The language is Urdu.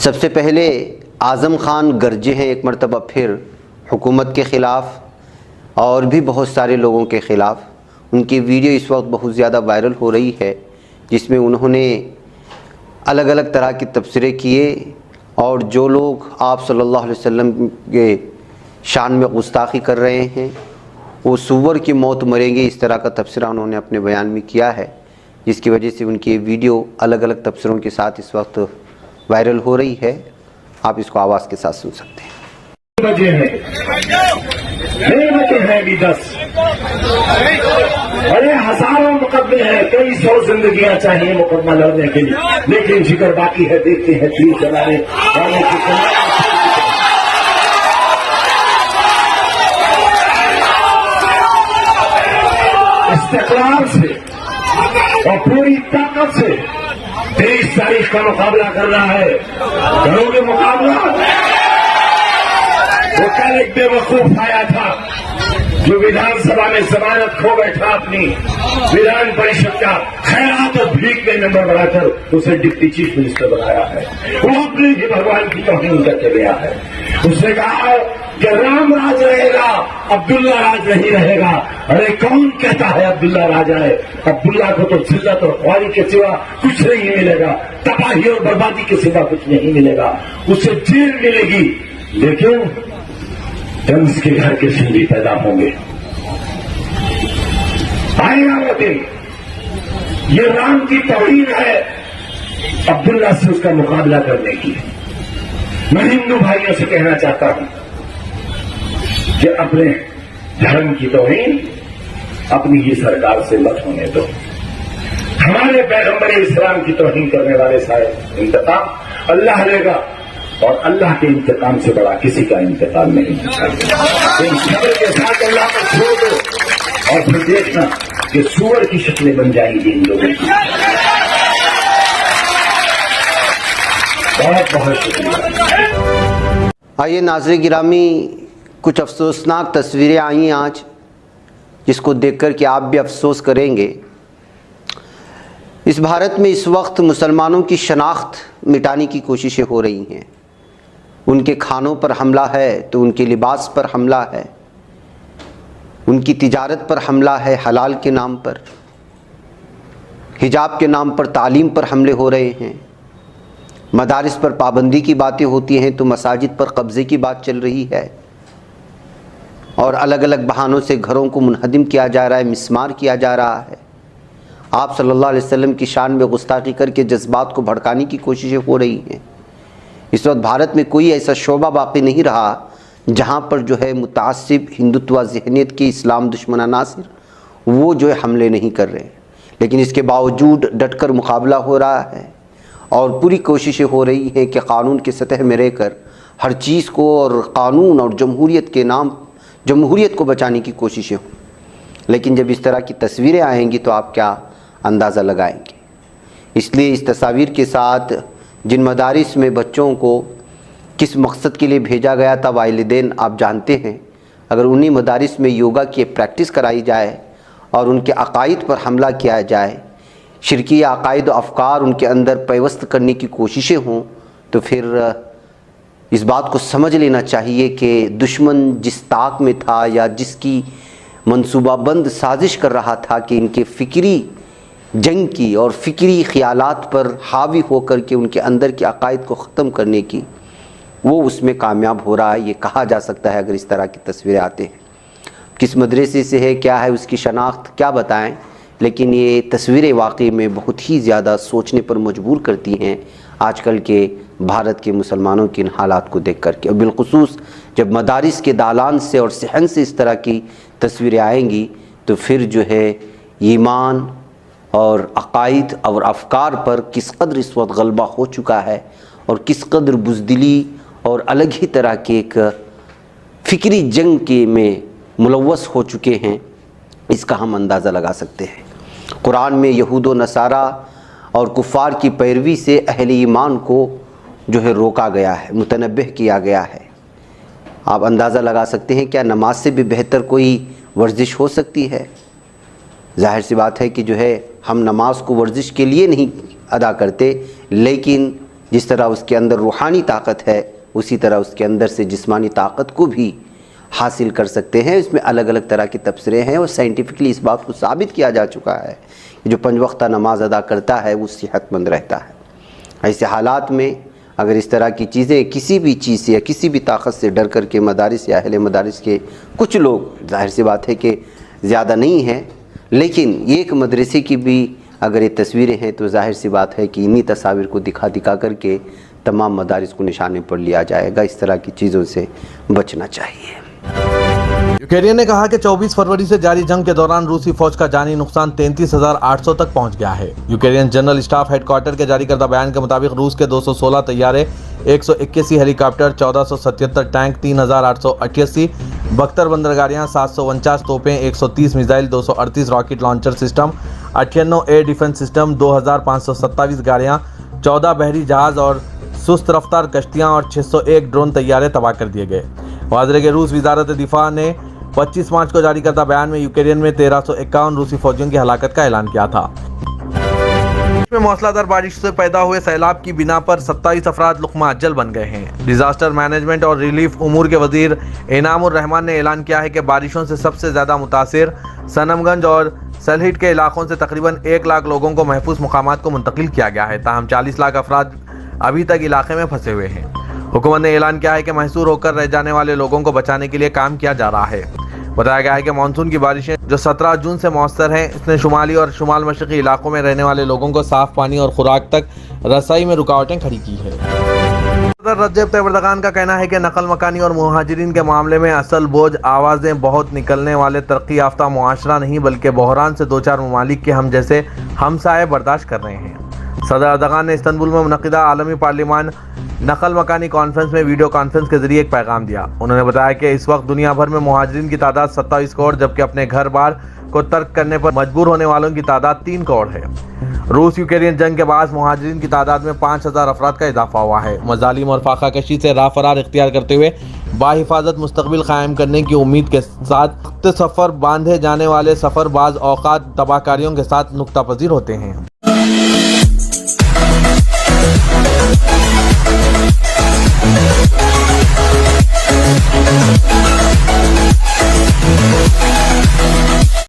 سب سے پہلے اعظم خان گرجے ہیں ایک مرتبہ پھر حکومت کے خلاف اور بھی بہت سارے لوگوں کے خلاف۔ ان کی ویڈیو اس وقت بہت زیادہ وائرل ہو رہی ہے، جس میں انہوں نے الگ الگ طرح کے تبصرے کیے اور جو لوگ آپ صلی اللہ علیہ وسلم کے شان میں گستاخی کر رہے ہیں وہ سور کی موت مریں گے، اس طرح کا تبصرہ انہوں نے اپنے بیان میں کیا ہے، جس کی وجہ سے ان کی ویڈیو الگ الگ تبصروں کے ساتھ اس وقت وائرل ہو رہی ہے۔ آپ اس کو آواز کے ساتھ سن سکتے ہیں۔ بجے ہیں 9 بجے ہیں ابھی 10 بڑے ہزاروں مقدمے ہیں، کئی 100 زندگیاں چاہیے مقدمہ لڑنے کے لیے، لیکن ذکر باقی ہے۔ دیکھتے ہیں تیر چلانے والوں کی استقلال سے اور پوری طاقت سے 23 تاریخ کا مقابلہ کرنا ہے۔ کرو گے مقابلہ؟ وہ کل ایک بے وقوف آیا تھا جو ویدھان سبھا میں ضمانت کھو بیٹھا اپنی ویدھان پریشد کا خیرات اور بھیک میں نمبر بڑھا کر اسے ڈپٹی چیف منسٹر بنایا ہے۔ وہ اپنے ہی بھگوان کی توہین کر کے گیا ہے۔ اس نے کہا کہ رام راج رہے گا، عبداللہ راج نہیں رہے گا۔ ارے کون کہتا ہے عبداللہ راج آئے؟ عبداللہ کو تو ذلت اور خواری کے سوا کچھ نہیں ملے گا، تباہی اور بربادی کے سوا کچھ نہیں ملے گا، اسے جیل ملے گی۔ لیکن کنس کے گھر کے سندھی پیدا ہوں گے، آئے گا وہ دن۔ یہ رام کی توہین ہے عبداللہ سے اس کا مقابلہ کرنے کی۔ میں ہندو بھائیوں سے کہنا چاہتا ہوں کہ اپنے دھرم کی توہین اپنی ہی سرکار سے مت ہونے دو۔ ہمارے پیغمبر اسلام کی توہین کرنے والے سارے انتقام اللہ لے گا، اور اللہ کے انتقام سے بڑا کسی کا انتقام نہیں ہوتا۔ ان صبر کے ساتھ اللہ کو چھوڑ دو اور پھر دیکھنا کہ سور کی شکلیں بن جائیں گی ان لوگوں کی۔ بہت بہت شکریہ۔ آئیے ناظرین گرامی، کچھ افسوسناک تصویریں آئی ہیں آج، جس کو دیکھ کر کہ آپ بھی افسوس کریں گے۔ اس بھارت میں اس وقت مسلمانوں کی شناخت مٹانے کی کوششیں ہو رہی ہیں۔ ان کے کھانوں پر حملہ ہے تو ان کے لباس پر حملہ ہے، ان کی تجارت پر حملہ ہے، حلال کے نام پر، حجاب کے نام پر تعلیم پر حملے ہو رہے ہیں، مدارس پر پابندی کی باتیں ہوتی ہیں تو مساجد پر قبضے کی بات چل رہی ہے، اور الگ الگ بہانوں سے گھروں کو منہدم کیا جا رہا ہے، مسمار کیا جا رہا ہے۔ آپ صلی اللہ علیہ وسلم کی شان میں گستاخی کر کے جذبات کو بھڑکانے کی کوششیں ہو رہی ہیں۔ اس وقت بھارت میں کوئی ایسا شعبہ باقی نہیں رہا جہاں پر جو ہے متعصب ہندوتوا ذہنیت کے اسلام دشمن عناصر وہ جو ہے حملے نہیں کر رہے، لیکن اس کے باوجود ڈٹ کر مقابلہ ہو رہا ہے اور پوری کوششیں ہو رہی ہیں کہ قانون کی سطح میں رہ کر ہر چیز کو اور قانون اور جمہوریت کے نام جمہوریت کو بچانے کی کوششیں ہوں۔ لیکن جب اس طرح کی تصویریں آئیں گی تو آپ کیا اندازہ لگائیں گے؟ اس لیے اس تصاویر کے ساتھ جن مدارس میں بچوں کو کس مقصد کے لیے بھیجا گیا تھا والدین آپ جانتے ہیں، اگر انہی مدارس میں یوگا کی پریکٹس کرائی جائے اور ان کے عقائد پر حملہ کیا جائے، شرکی عقائد و افکار ان کے اندر پیوست کرنے کی کوششیں ہوں، تو پھر اس بات کو سمجھ لینا چاہیے کہ دشمن جس طاق میں تھا یا جس کی منصوبہ بند سازش کر رہا تھا کہ ان کے فکری جنگ کی اور فکری خیالات پر حاوی ہو کر کے ان کے اندر کے عقائد کو ختم کرنے کی، وہ اس میں کامیاب ہو رہا ہے، یہ کہا جا سکتا ہے۔ اگر اس طرح کی تصویریں آتے ہیں، کس مدرسے سے ہے، کیا ہے اس کی شناخت، کیا بتائیں، لیکن یہ تصویریں واقعی میں بہت ہی زیادہ سوچنے پر مجبور کرتی ہیں آج کل کے بھارت کے مسلمانوں کے ان حالات کو دیکھ کر کے، اور بالخصوص جب مدارس کے دالان سے اور صحن سے اس طرح کی تصویریں آئیں گی تو پھر جو ہے ایمان اور عقائد اور افکار پر کس قدر اس وقت غلبہ ہو چکا ہے اور کس قدر بزدلی اور الگ ہی طرح کے ایک فکری جنگ کے میں ملوث ہو چکے ہیں، اس کا ہم اندازہ لگا سکتے ہیں۔ قرآن میں یہود و نصارہ اور کفار کی پیروی سے اہل ایمان کو جو ہے روکا گیا ہے، متنبہ کیا گیا ہے۔ آپ اندازہ لگا سکتے ہیں کیا نماز سے بھی بہتر کوئی ورزش ہو سکتی ہے؟ ظاہر سی بات ہے کہ جو ہے ہم نماز کو ورزش کے لیے نہیں ادا کرتے، لیکن جس طرح اس کے اندر روحانی طاقت ہے اسی طرح اس کے اندر سے جسمانی طاقت کو بھی حاصل کر سکتے ہیں. اس میں الگ الگ طرح کے تبصرے ہیں اور سائنٹیفکلی اس بات کو ثابت کیا جا چکا ہے کہ جو 5 وقتہ نماز ادا کرتا ہے وہ صحت مند رہتا ہے. ایسے حالات میں اگر اس طرح کی چیزیں کسی بھی چیز سے یا کسی بھی طاقت سے ڈر کر کے مدارس یا اہل مدارس کے کچھ لوگ، ظاہر سی بات ہے کہ زیادہ نہیں ہیں، لیکن ایک مدرسے کی بھی اگر یہ تصویریں ہیں تو ظاہر سی بات ہے کہ انہی تصاویر کو دکھا کر کے تمام مدارس کو نشانے پر لیا جائے گا. اس طرح کی چیزوں سے بچنا چاہیے. یوکرین نے کہا کہ 24 فروری سے جاری جنگ کے دوران روسی فوج کا جانی نقصان 33,800 تک پہنچ گیا ہے. Ukraine general staff headquarters کے جاری کردہ بیان کے مطابق روس کے 216 طیارے، 181 ہیلی کاپٹر، 1477 ٹینک، 3,888 72 بندرگاڑیاں، 749 توپیں، 130 missile, 238 rocket launcher system, 98 air defence system, 2,527 گاڑیاں، 14 بحری جہاز اور سست رفتار کشتیاں اور 601 ڈرون طیارے تباہ کر دیے گئے. واضح ہے کہ روس وزارت دفاع نے 25 مارچ کو جاری کردہ بیان میں یوکرین میں 1351 روسی فوجیوں کی ہلاکت کا اعلان کیا تھا. میں موسلادھار بارش سے پیدا ہوئے سیلاب کی بنا پر 27 افراد لقمہ اجل بن گئے ہیں. ڈیزاسٹر مینجمنٹ اور ریلیف امور کے وزیر انعام الرحمان نے اعلان کیا ہے کہ بارشوں سے سب سے زیادہ متاثر صنم گنج اور سلہٹ کے علاقوں سے تقریباً 1 لاکھ لوگوں کو محفوظ مقامات کو منتقل کیا گیا ہے. تاہم 40 لاکھ افراد ابھی تک علاقے میں پھنسے ہوئے ہیں. حکومت نے اعلان کیا ہے کہ محصور ہو کر رہ جانے والے لوگوں کو بچانے کے لیے کام کیا جا رہا ہے. بتایا گیا ہے کہ مانسون کی بارشیں جو 17 جون سے مؤثر ہیں، اس نے شمالی اور شمال مشرقی علاقوں میں رہنے والے لوگوں کو صاف پانی اور خوراک تک رسائی میں رکاوٹیں کھڑی کی ہے. صدر رجب طیب اردوغان کا کہنا ہے کہ نقل مکانی اور مہاجرین کے معاملے میں اصل بوجھ آوازیں بہت نکلنے والے ترقی یافتہ معاشرہ نہیں بلکہ بحران سے 2-4 ممالک کے ہم جیسے ہمسائے برداشت کر رہے ہیں. صدر اردوغان نے استنبول میں منعقدہ عالمی پارلیمان نقل مکانی کانفرنس میں ویڈیو کانفرنس کے ذریعے ایک پیغام دیا. انہوں نے بتایا کہ اس وقت دنیا بھر میں مہاجرین کی تعداد 27 کروڑ جبکہ اپنے گھر بار کو ترک کرنے پر مجبور ہونے والوں کی تعداد 3 کروڑ ہے. روس یوکرین جنگ کے باعث مہاجرین کی تعداد میں 5,000 افراد کا اضافہ ہوا ہے. مظالم اور فاقہ کشی سے راہ فرار اختیار کرتے ہوئے باحفاظت مستقبل قائم کرنے کی امید کے ساتھ سفر باندھے جانے والے سفر بعض اوقات تباہ کاریوں کے ساتھ نکتہ پذیر ہوتے ہیں.